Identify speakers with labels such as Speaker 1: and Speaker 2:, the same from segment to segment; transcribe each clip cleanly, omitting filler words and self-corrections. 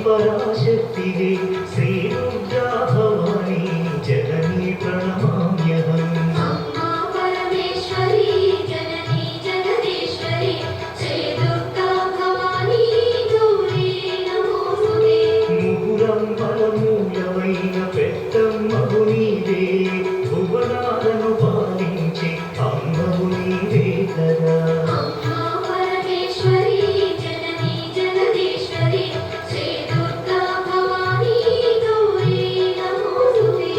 Speaker 1: పరాశక్తివే శ్రీ దుర్గా భవానీ జననీ ప్రణమామ్యహం.
Speaker 2: అమ్మా పరమేశ్వరి జననీ జగదీశ్వరి శ్రీ దుర్గా భవానీ గౌరీ నమోస్తుతే.
Speaker 1: ముగురంబల మూలమైన పెద్దమ్మగు నీవే భువనాలను పాలించే అమ్మవు నీవే కదా.
Speaker 2: అమ్మా పరమేశ్వరి జననీ జగదీశ్వరి శ్రీ దుర్గా భవానీ గౌరీ నమోస్తుతే.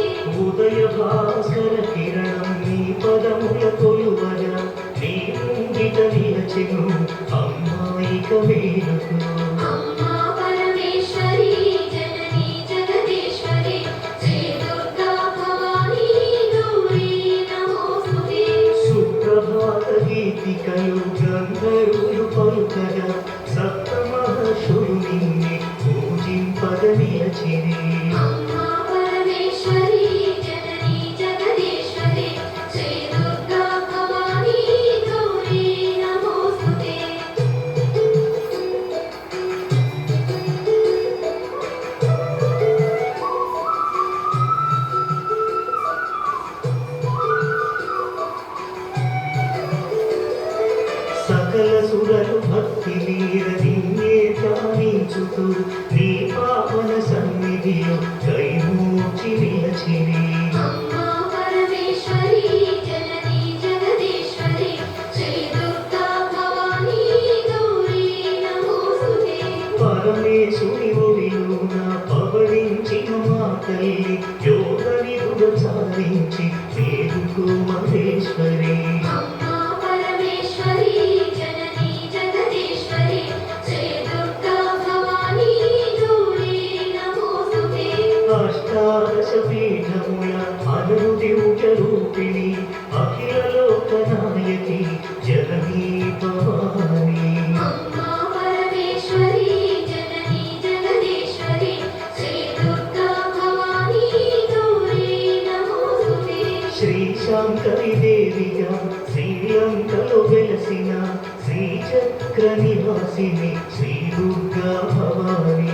Speaker 1: ఉదయ భాస్కర కిరణం నీ పదముల కొలువగా నీ ముంగిట నిలచెను అమ్మాయిక వేలుకు.
Speaker 2: అమ్మా పరమేశ్వరి జననీ జగదీశ్వరి శ్రీ దుర్గా భవానీ గౌరీ నమోస్తుతే.
Speaker 1: సుప్రభాత గీతికలు గంధర్వులు పలుకగా సప్త మహర్షులు నిన్నే పూజింపగ నిలచిరి.
Speaker 2: అమ్మా పరమేశ్వరి జననీ జగదీశ్వరి శ్రీ దుర్గా భవానీ గౌరీ నమోస్తుతే.
Speaker 1: సకల సురలు భక్తి వీర నిన్నే ధ్యానించుతూ నీ పావన సన్నిధిలో కైమూర్చి నిలచిరి.
Speaker 2: అమ్మా పరమేశ్వరి జననీ జగదీశ్వరి శ్రీ దుర్గా భవానీ గౌరీ నమోస్తుతే.
Speaker 1: పరమేశుని ఒడిలోన పవళించిన మా తల్లి యోగ నిధులు సాధించి వేడుకో మహేశ్వరి.
Speaker 2: అమ్మా పరమేశ్వరి జననీ జగదీశ్వరి శ్రీ దుర్గా భవానీ గౌరీ నమోస్తుతే.
Speaker 1: అష్టాదశ పీఠముల అనుదివ్య రూపిణి అఖిల లోకనాయకి జననీ భవానీ.
Speaker 2: అమ్మా పరమేశ్వరి జననీ జగదీశ్వరి శ్రీ దుర్గా భవానీ గౌరీ నమోస్తుతే.
Speaker 1: శ్రీ శాంకరి దేవిగా శ్రీలంకలో వెలసిన శ్రీచక్ర నివాసిని శ్రీ దుర్గా భవానీ.